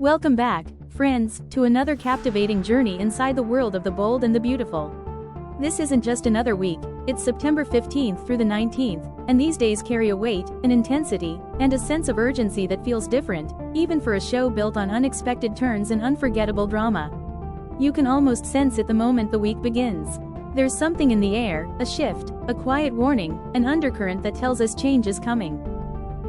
Welcome back, friends, to another captivating journey inside the world of the bold and the beautiful. This isn't just another week, it's September 15th through the 19th, and these days carry a weight, an intensity, and a sense of urgency that feels different, even for a show built on unexpected turns and unforgettable drama. You can almost sense it the moment the week begins. There's something in the air, a shift, a quiet warning, an undercurrent that tells us change is coming.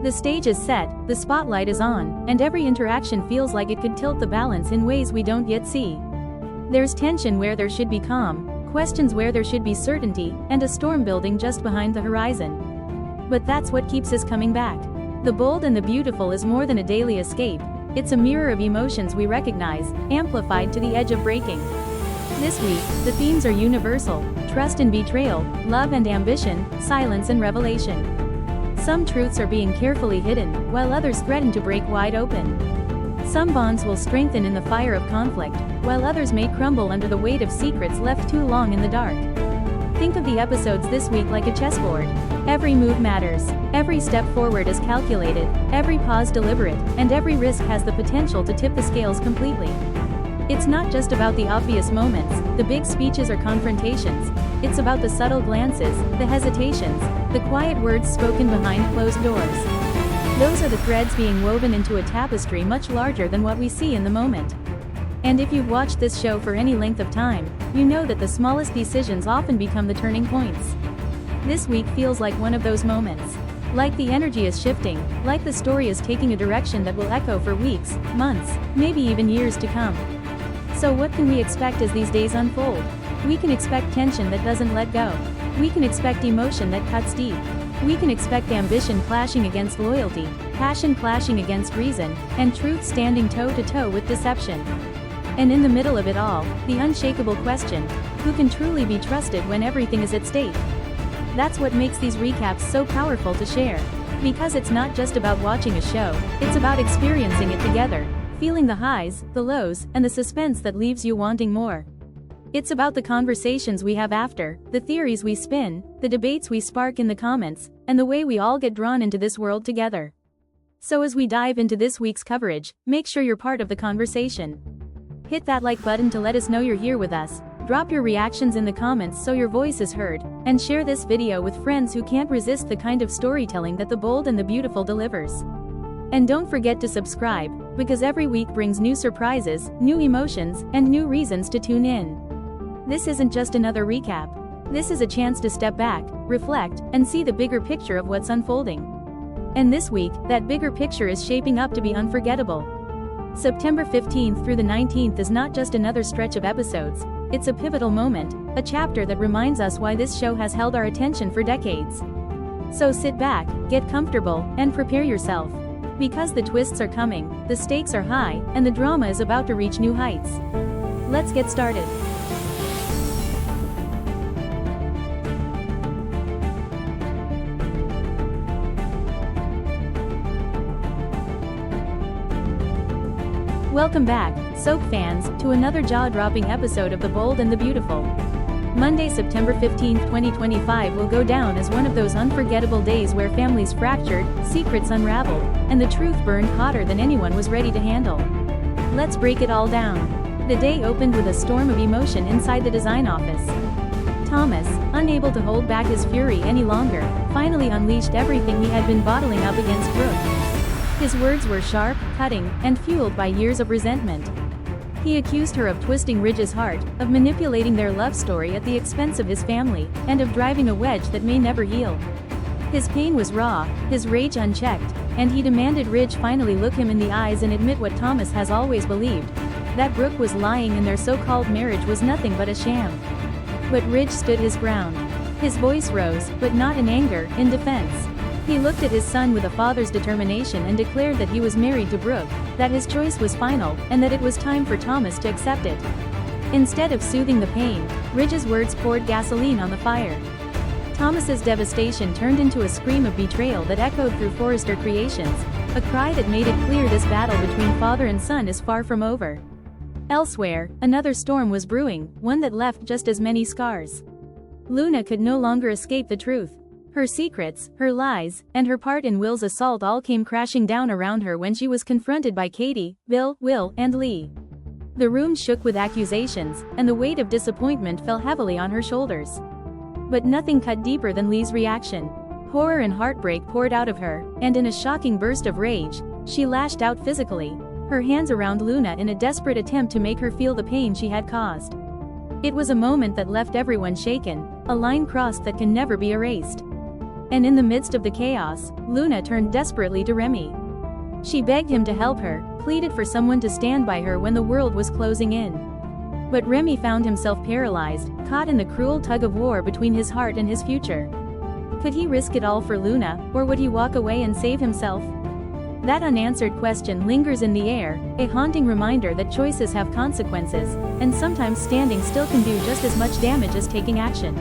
The stage is set, the spotlight is on, and every interaction feels like it could tilt the balance in ways we don't yet see. There's tension where there should be calm, questions where there should be certainty, and a storm building just behind the horizon. But that's what keeps us coming back. The bold and the beautiful is more than a daily escape, it's a mirror of emotions we recognize, amplified to the edge of breaking. This week, the themes are universal: trust and betrayal, love and ambition, silence and revelation. Some truths are being carefully hidden, while others threaten to break wide open. Some bonds will strengthen in the fire of conflict, while others may crumble under the weight of secrets left too long in the dark. Think of the episodes this week like a chessboard. Every move matters, every step forward is calculated, every pause deliberate, and every risk has the potential to tip the scales completely. It's not just about the obvious moments, the big speeches or confrontations. It's about the subtle glances, the hesitations, the quiet words spoken behind closed doors. Those are the threads being woven into a tapestry much larger than what we see in the moment. And if you've watched this show for any length of time, you know that the smallest decisions often become the turning points. This week feels like one of those moments. Like the energy is shifting, like the story is taking a direction that will echo for weeks, months, maybe even years to come. So what can we expect as these days unfold? We can expect tension that doesn't let go. We can expect emotion that cuts deep. We can expect ambition clashing against loyalty, passion clashing against reason, and truth standing toe-to-toe with deception. And in the middle of it all, the unshakable question: who can truly be trusted when everything is at stake? That's what makes these recaps so powerful to share. Because it's not just about watching a show, it's about experiencing it together. Feeling the highs, the lows, and the suspense that leaves you wanting more. It's about the conversations we have after, the theories we spin, the debates we spark in the comments, and the way we all get drawn into this world together. So as we dive into this week's coverage, make sure you're part of the conversation. Hit that like button to let us know you're here with us, drop your reactions in the comments so your voice is heard, and share this video with friends who can't resist the kind of storytelling that the bold and the beautiful delivers. And don't forget to subscribe, because every week brings new surprises, new emotions, and new reasons to tune in. This isn't just another recap. This is a chance to step back, reflect, and see the bigger picture of what's unfolding. And this week, that bigger picture is shaping up to be unforgettable. September 15th through the 19th is not just another stretch of episodes, it's a pivotal moment, a chapter that reminds us why this show has held our attention for decades. So sit back, get comfortable, and prepare yourself. Because the twists are coming, the stakes are high, and the drama is about to reach new heights. Let's get started. Welcome back, Soap fans, to another jaw-dropping episode of The Bold and the Beautiful. Monday, September 15, 2025 will go down as one of those unforgettable days where families fractured, secrets unraveled, and the truth burned hotter than anyone was ready to handle. Let's break it all down. The day opened with a storm of emotion inside the design office. Thomas, unable to hold back his fury any longer, finally unleashed everything he had been bottling up against Brooke. His words were sharp, cutting, and fueled by years of resentment. He accused her of twisting Ridge's heart, of manipulating their love story at the expense of his family, and of driving a wedge that may never heal. His pain was raw, his rage unchecked, and he demanded Ridge finally look him in the eyes and admit what Thomas has always believed: that Brooke was lying and their so-called marriage was nothing but a sham. But Ridge stood his ground. His voice rose, but not in anger, in defense. He looked at his son with a father's determination and declared that he was married to Brooke, that his choice was final, and that it was time for Thomas to accept it. Instead of soothing the pain, Ridge's words poured gasoline on the fire. Thomas's devastation turned into a scream of betrayal that echoed through Forrester Creations, a cry that made it clear this battle between father and son is far from over. Elsewhere, another storm was brewing, one that left just as many scars. Luna could no longer escape the truth. Her secrets, her lies, and her part in Will's assault all came crashing down around her when she was confronted by Katie, Bill, Will, and Lee. The room shook with accusations, and the weight of disappointment fell heavily on her shoulders. But nothing cut deeper than Lee's reaction. Horror and heartbreak poured out of her, and in a shocking burst of rage, she lashed out physically, her hands around Luna in a desperate attempt to make her feel the pain she had caused. It was a moment that left everyone shaken, a line crossed that can never be erased. And in the midst of the chaos, Luna turned desperately to Remy. She begged him to help her, pleaded for someone to stand by her when the world was closing in. But Remy found himself paralyzed, caught in the cruel tug-of-war between his heart and his future. Could he risk it all for Luna, or would he walk away and save himself? That unanswered question lingers in the air, a haunting reminder that choices have consequences, and sometimes standing still can do just as much damage as taking action.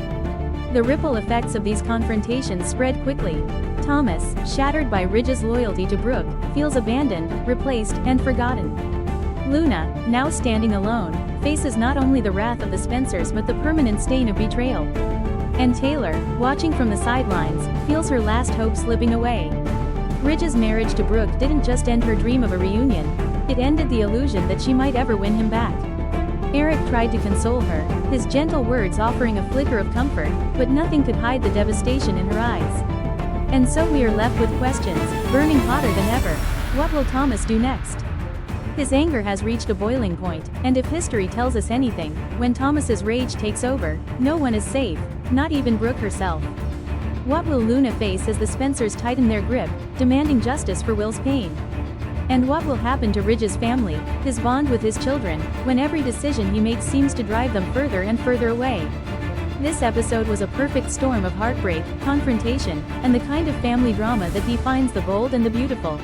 The ripple effects of these confrontations spread quickly. Thomas, shattered by Ridge's loyalty to Brooke, feels abandoned, replaced, and forgotten. Luna, now standing alone, faces not only the wrath of the Spencers but the permanent stain of betrayal. And Taylor, watching from the sidelines, feels her last hope slipping away. Ridge's marriage to Brooke didn't just end her dream of a reunion, it ended the illusion that she might ever win him back. Eric tried to console her, his gentle words offering a flicker of comfort, but nothing could hide the devastation in her eyes. And so we are left with questions, burning hotter than ever. What will Thomas do next? His anger has reached a boiling point, and if history tells us anything, when Thomas's rage takes over, no one is safe, not even Brooke herself. What will Luna face as the Spencers tighten their grip, demanding justice for Will's pain? And what will happen to Ridge's family, his bond with his children, when every decision he makes seems to drive them further and further away? This episode was a perfect storm of heartbreak, confrontation, and the kind of family drama that defines the bold and the beautiful.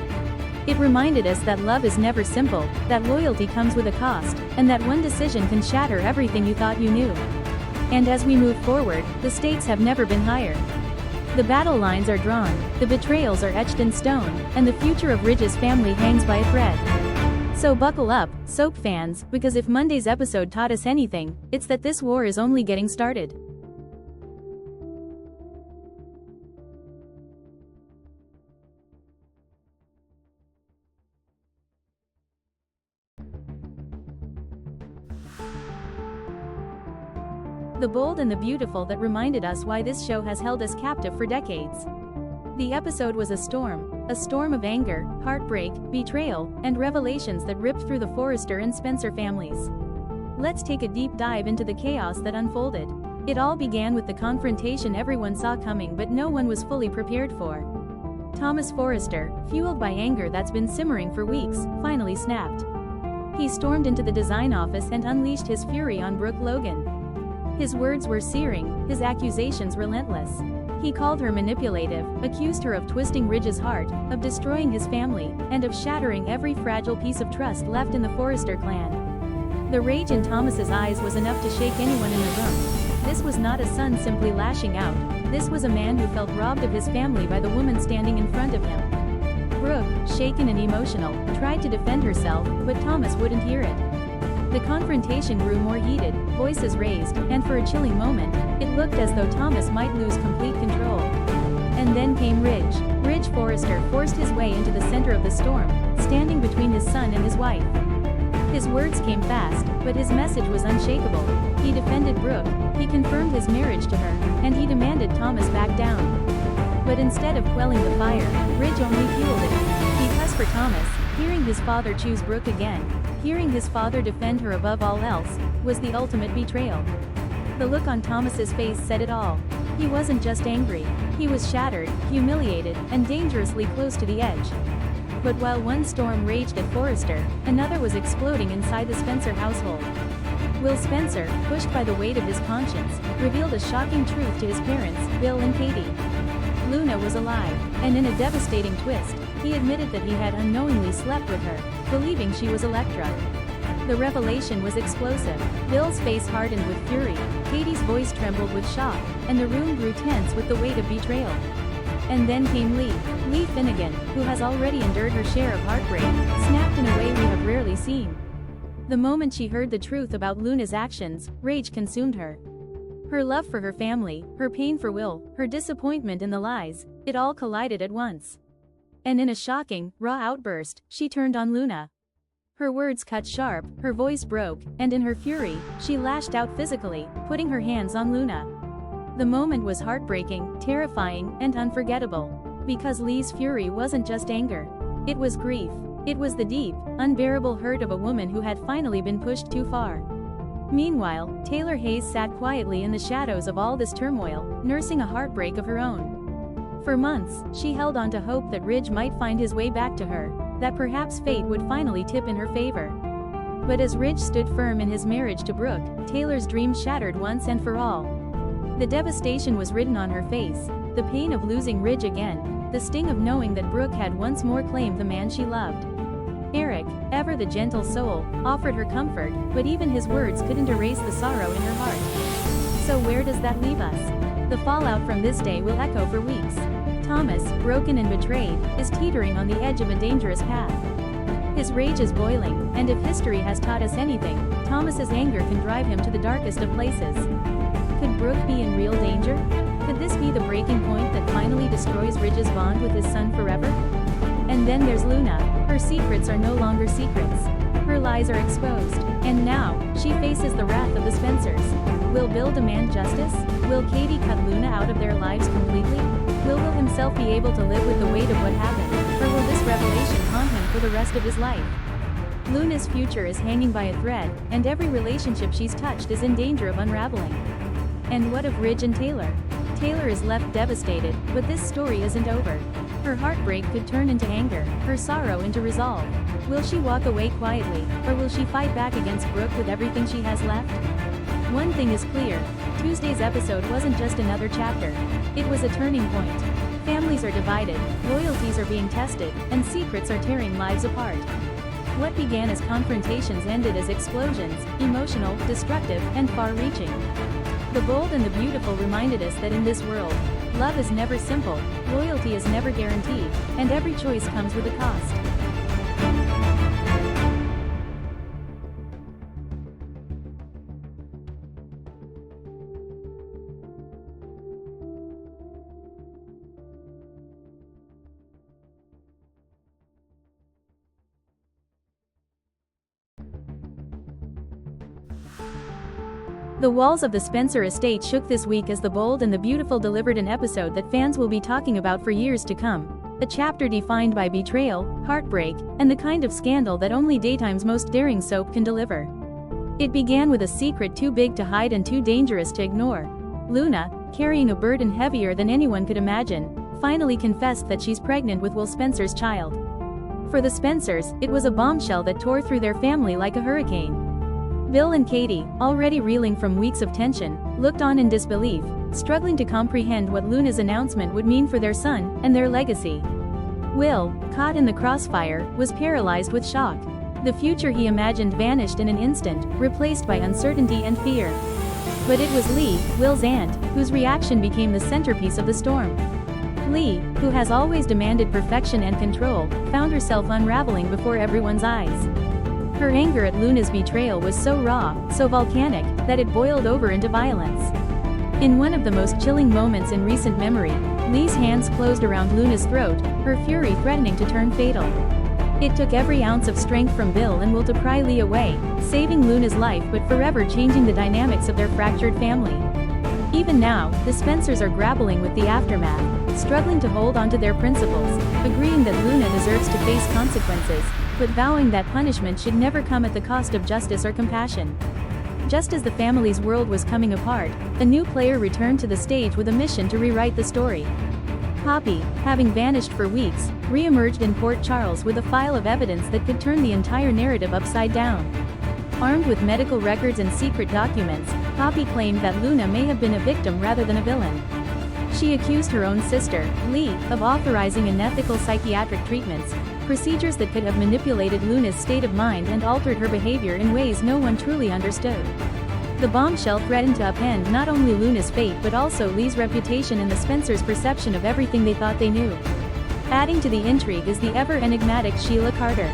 It reminded us that love is never simple, that loyalty comes with a cost, and that one decision can shatter everything you thought you knew. And as we move forward, the stakes have never been higher. The battle lines are drawn, the betrayals are etched in stone, and the future of Ridge's family hangs by a thread. So buckle up, soap fans, because if Monday's episode taught us anything, it's that this war is only getting started. The bold and the beautiful that reminded us why this show has held us captive for decades. The episode was a storm of anger, heartbreak, betrayal, and revelations that ripped through the Forrester and Spencer families. Let's take a deep dive into the chaos that unfolded. It all began with the confrontation everyone saw coming but no one was fully prepared for. Thomas Forrester, fueled by anger that's been simmering for weeks, finally snapped. He stormed into the design office and unleashed his fury on Brooke Logan. His words were searing, his accusations relentless. He called her manipulative, accused her of twisting Ridge's heart, of destroying his family, and of shattering every fragile piece of trust left in the Forrester clan. The rage in Thomas's eyes was enough to shake anyone in the room. This was not a son simply lashing out, this was a man who felt robbed of his family by the woman standing in front of him. Brooke, shaken and emotional, tried to defend herself, but Thomas wouldn't hear it. The confrontation grew more heated, voices raised, and for a chilling moment, it looked as though Thomas might lose complete control. And then came Ridge. Ridge Forrester forced his way into the center of the storm, standing between his son and his wife. His words came fast, but his message was unshakable. He defended Brooke, he confirmed his marriage to her, and he demanded Thomas back down. But instead of quelling the fire, Ridge only fueled it. Because for Thomas, hearing his father choose Brooke again, hearing his father defend her above all else, was the ultimate betrayal. The look on Thomas's face said it all. He wasn't just angry, he was shattered, humiliated, and dangerously close to the edge. But while one storm raged at Forrester, another was exploding inside the Spencer household. Will Spencer, pushed by the weight of his conscience, revealed a shocking truth to his parents, Bill and Katie. Luna was alive, and in a devastating twist, he admitted that he had unknowingly slept with her, believing she was Elektra. The revelation was explosive. Bill's face hardened with fury, Katie's voice trembled with shock, and the room grew tense with the weight of betrayal. And then came Lee Finnegan, who has already endured her share of heartbreak, snapped in a way we have rarely seen. The moment she heard the truth about Luna's actions, rage consumed her. Her love for her family, her pain for Will, her disappointment in the lies, it all collided at once. And in a shocking, raw outburst, she turned on Luna. Her words cut sharp, her voice broke, and in her fury, she lashed out physically, putting her hands on Luna. The moment was heartbreaking, terrifying, and unforgettable. Because Lee's fury wasn't just anger. It was grief. It was the deep, unbearable hurt of a woman who had finally been pushed too far. Meanwhile, Taylor Hayes sat quietly in the shadows of all this turmoil, nursing a heartbreak of her own. For months, she held on to hope that Ridge might find his way back to her, that perhaps fate would finally tip in her favor. But as Ridge stood firm in his marriage to Brooke, Taylor's dream shattered once and for all. The devastation was written on her face, the pain of losing Ridge again, the sting of knowing that Brooke had once more claimed the man she loved. Eric, ever the gentle soul, offered her comfort, but even his words couldn't erase the sorrow in her heart. So where does that leave us? The fallout from this day will echo for weeks. Thomas, broken and betrayed, is teetering on the edge of a dangerous path. His rage is boiling, and if history has taught us anything, Thomas's anger can drive him to the darkest of places. Could Brooke be in real danger? Could this be the breaking point that finally destroys Ridge's bond with his son forever? And then there's Luna. Her secrets are no longer secrets. Her lies are exposed. And now, she faces the wrath of the Spencers. Will Bill demand justice? Will Katie cut Luna out of their lives completely? Will Will himself be able to live with the weight of what happened? Or will this revelation haunt him for the rest of his life? Luna's future is hanging by a thread, and every relationship she's touched is in danger of unraveling. And what of Ridge and Taylor? Taylor is left devastated, but this story isn't over. Her heartbreak could turn into anger, her sorrow into resolve. Will she walk away quietly, or will she fight back against Brooke with everything she has left? One thing is clear, Tuesday's episode wasn't just another chapter. It was a turning point. Families are divided, loyalties are being tested, and secrets are tearing lives apart. What began as confrontations ended as explosions, emotional, destructive, and far-reaching. The Bold and the Beautiful reminded us that in this world, love is never simple, loyalty is never guaranteed, and every choice comes with a cost. The walls of the Spencer estate shook this week as The Bold and the Beautiful delivered an episode that fans will be talking about for years to come. A chapter defined by betrayal, heartbreak, and the kind of scandal that only daytime's most daring soap can deliver. It began with a secret too big to hide and too dangerous to ignore. Luna, carrying a burden heavier than anyone could imagine, finally confessed that she's pregnant with Will Spencer's child. For the Spencers, it was a bombshell that tore through their family like a hurricane. Bill and Katie, already reeling from weeks of tension, looked on in disbelief, struggling to comprehend what Luna's announcement would mean for their son and their legacy. Will, caught in the crossfire, was paralyzed with shock. The future he imagined vanished in an instant, replaced by uncertainty and fear. But it was Lee, Will's aunt, whose reaction became the centerpiece of the storm. Lee, who has always demanded perfection and control, found herself unraveling before everyone's eyes. Her anger at Luna's betrayal was so raw, so volcanic, that it boiled over into violence. In one of the most chilling moments in recent memory, Lee's hands closed around Luna's throat, her fury threatening to turn fatal. It took every ounce of strength from Bill and Will to pry Lee away, saving Luna's life but forever changing the dynamics of their fractured family. Even now, the Spencers are grappling with the aftermath, struggling to hold onto their principles, agreeing that Luna deserves to face consequences, but vowing that punishment should never come at the cost of justice or compassion. Just as the family's world was coming apart, a new player returned to the stage with a mission to rewrite the story. Poppy, having vanished for weeks, re-emerged in Port Charles with a file of evidence that could turn the entire narrative upside down. Armed with medical records and secret documents, Poppy claimed that Luna may have been a victim rather than a villain. She accused her own sister, Lee, of authorizing unethical psychiatric treatments, procedures that could have manipulated Luna's state of mind and altered her behavior in ways no one truly understood. The bombshell threatened to upend not only Luna's fate but also Lee's reputation and the Spencers' perception of everything they thought they knew. Adding to the intrigue is the ever-enigmatic Sheila Carter.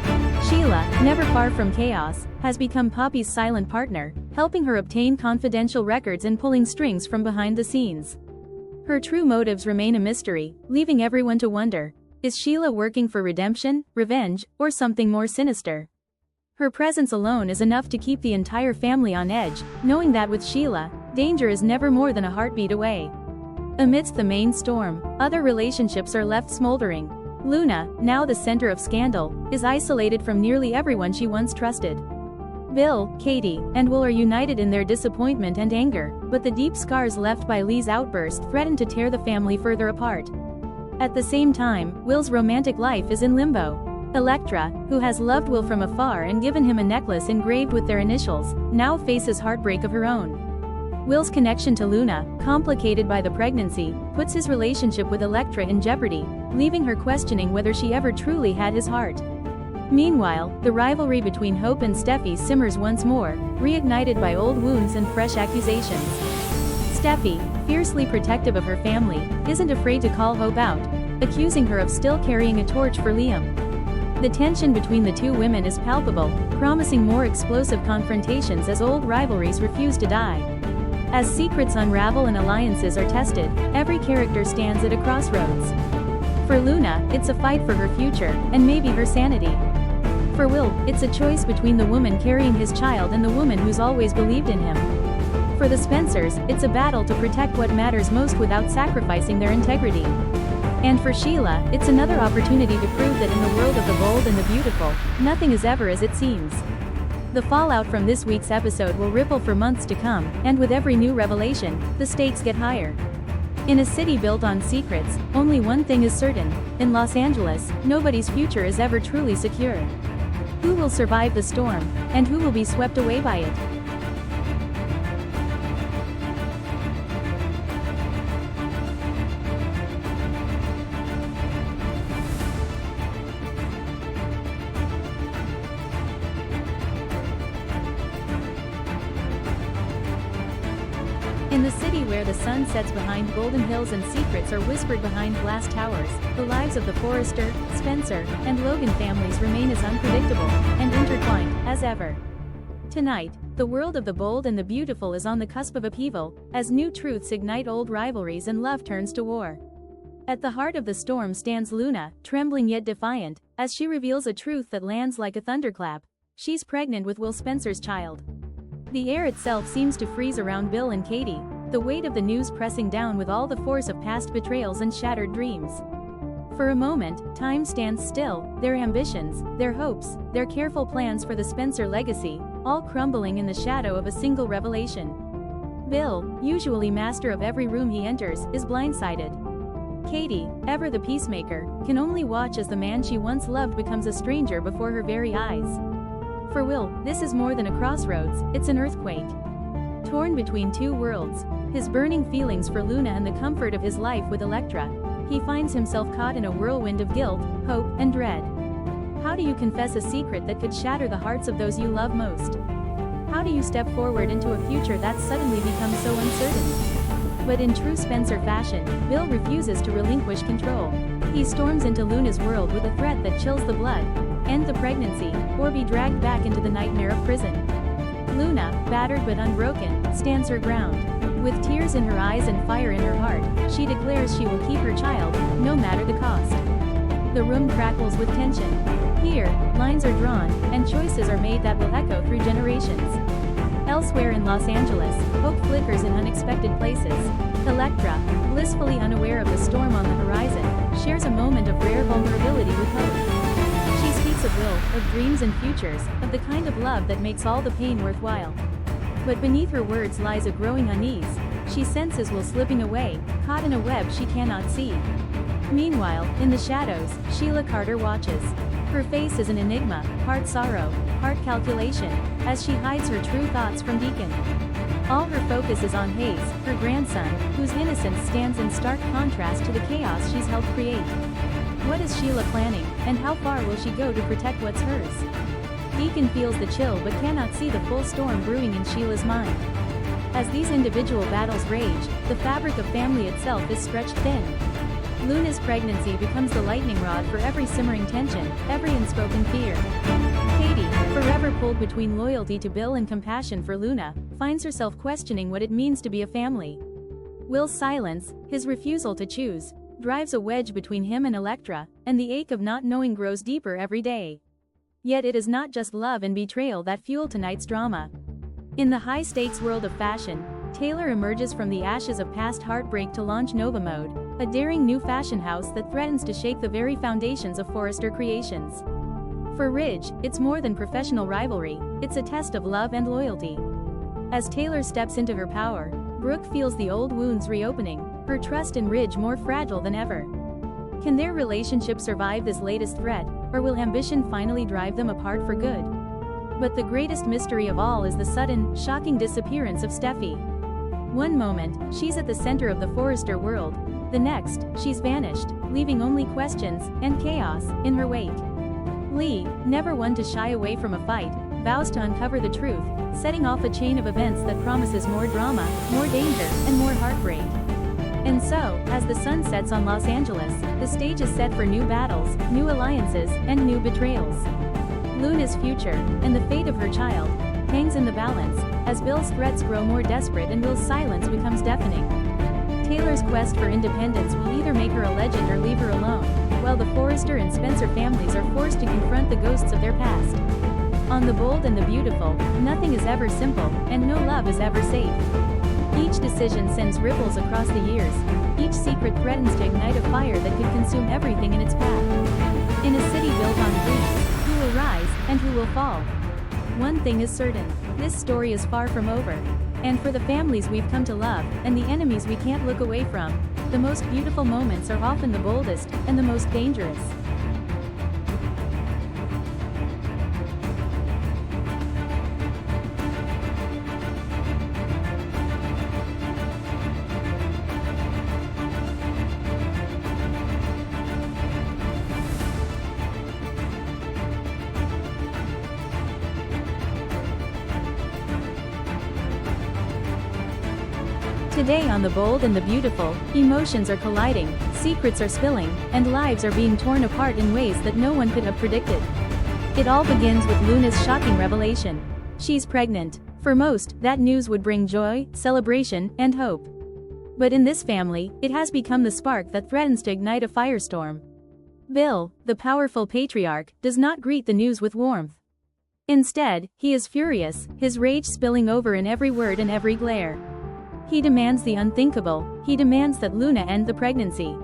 Sheila, never far from chaos, has become Poppy's silent partner, helping her obtain confidential records and pulling strings from behind the scenes. Her true motives remain a mystery, leaving everyone to wonder, is Sheila working for redemption, revenge, or something more sinister? Her presence alone is enough to keep the entire family on edge, knowing that with Sheila, danger is never more than a heartbeat away. Amidst the main storm, other relationships are left smoldering. Luna, now the center of scandal, is isolated from nearly everyone she once trusted. Bill, Katie, and Will are united in their disappointment and anger, but the deep scars left by Lee's outburst threaten to tear the family further apart. At the same time, Will's romantic life is in limbo. Elektra, who has loved Will from afar and given him a necklace engraved with their initials, now faces heartbreak of her own. Will's connection to Luna, complicated by the pregnancy, puts his relationship with Elektra in jeopardy, leaving her questioning whether she ever truly had his heart. Meanwhile, the rivalry between Hope and Steffi simmers once more, reignited by old wounds and fresh accusations. Steffi, fiercely protective of her family, isn't afraid to call Hope out, accusing her of still carrying a torch for Liam. The tension between the two women is palpable, promising more explosive confrontations as old rivalries refuse to die. As secrets unravel and alliances are tested, every character stands at a crossroads. For Luna, it's a fight for her future, and maybe her sanity. For Will, it's a choice between the woman carrying his child and the woman who's always believed in him. For the Spencers, it's a battle to protect what matters most without sacrificing their integrity. And for Sheila, it's another opportunity to prove that in the world of the bold and the beautiful, nothing is ever as it seems. The fallout from this week's episode will ripple for months to come, and with every new revelation, the stakes get higher. In a city built on secrets, only one thing is certain: in Los Angeles, nobody's future is ever truly secure. Who will survive the storm, and who will be swept away by it? In the city where the sun sets behind golden hills and secrets are whispered behind glass towers, the lives of the Forrester, Spencer, and Logan families remain as unpredictable and intertwined as ever. Tonight, the world of the bold and the beautiful is on the cusp of upheaval, as new truths ignite old rivalries and love turns to war. At the heart of the storm stands Luna, trembling yet defiant, as she reveals a truth that lands like a thunderclap: she's pregnant with Will Spencer's child. The air itself seems to freeze around Bill and Katie, the weight of the news pressing down with all the force of past betrayals and shattered dreams. For a moment, time stands still, their ambitions, their hopes, their careful plans for the Spencer legacy, all crumbling in the shadow of a single revelation. Bill, usually master of every room he enters, is blindsided. Katie, ever the peacemaker, can only watch as the man she once loved becomes a stranger before her very eyes. For Will, this is more than a crossroads, it's an earthquake. Torn between two worlds, his burning feelings for Luna and the comfort of his life with Elektra, he finds himself caught in a whirlwind of guilt, hope, and dread. How do you confess a secret that could shatter the hearts of those you love most? How do you step forward into a future that's suddenly become so uncertain? But in true Spencer fashion, Bill refuses to relinquish control. He storms into Luna's world with a threat that chills the blood: end the pregnancy, or be dragged back into the nightmare of prison. Luna, battered but unbroken, stands her ground. With tears in her eyes and fire in her heart, she declares she will keep her child, no matter the cost. The room crackles with tension. Here, lines are drawn, and choices are made that will echo through generations. Elsewhere in Los Angeles, hope flickers in unexpected places. Elektra, blissfully unaware of the storm on the horizon, shares a moment of rare vulnerability with hope. She speaks of Will, of dreams and futures, of the kind of love that makes all the pain worthwhile. But beneath her words lies a growing unease. She senses Will slipping away, caught in a web she cannot see. Meanwhile, in the shadows, Sheila Carter watches. Her face is an enigma, part sorrow, part calculation, as she hides her true thoughts from Deacon. All her focus is on Hayes, her grandson, whose innocence stands in stark contrast to the chaos she's helped create. What is Sheila planning, and how far will she go to protect what's hers? Deacon feels the chill but cannot see the full storm brewing in Sheila's mind. As these individual battles rage, the fabric of family itself is stretched thin. Luna's pregnancy becomes the lightning rod for every simmering tension, every unspoken fear. Katie, forever pulled between loyalty to Bill and compassion for Luna, finds herself questioning what it means to be a family. Will's silence, his refusal to choose, drives a wedge between him and Electra, and the ache of not knowing grows deeper every day. Yet it is not just love and betrayal that fuel tonight's drama. In the high-stakes world of fashion, Taylor emerges from the ashes of past heartbreak to launch Nova Mode, a daring new fashion house that threatens to shake the very foundations of Forrester Creations. For Ridge, it's more than professional rivalry, it's a test of love and loyalty. As Taylor steps into her power, Brooke feels the old wounds reopening, her trust in Ridge more fragile than ever. Can their relationship survive this latest threat, or will ambition finally drive them apart for good? But the greatest mystery of all is the sudden, shocking disappearance of Steffi. One moment, she's at the center of the Forrester world, the next, she's vanished, leaving only questions and chaos in her wake. Lee, never one to shy away from a fight, vows to uncover the truth, setting off a chain of events that promises more drama, more danger, and more heartbreak. And so, as the sun sets on Los Angeles, the stage is set for new battles, new alliances, and new betrayals. Luna's future, and the fate of her child, hangs in the balance, as Bill's threats grow more desperate and Will's silence becomes deafening. Taylor's quest for independence will either make her a legend or leave her alone, while the Forrester and Spencer families are forced to confront the ghosts of their past. On The Bold and the Beautiful, nothing is ever simple, and no love is ever safe. Each decision sends ripples across the years, each secret threatens to ignite a fire that could consume everything in its path. In a city built on dreams, who will rise, and who will fall? One thing is certain, this story is far from over. And for the families we've come to love, and the enemies we can't look away from, the most beautiful moments are often the boldest, and the most dangerous. Today on The Bold and the Beautiful, emotions are colliding, secrets are spilling, and lives are being torn apart in ways that no one could have predicted. It all begins with Luna's shocking revelation. She's pregnant. For most, that news would bring joy, celebration, and hope. But in this family, it has become the spark that threatens to ignite a firestorm. Bill, the powerful patriarch, does not greet the news with warmth. Instead, he is furious, his rage spilling over in every word and every glare. He demands the unthinkable, he demands that Luna end the pregnancy.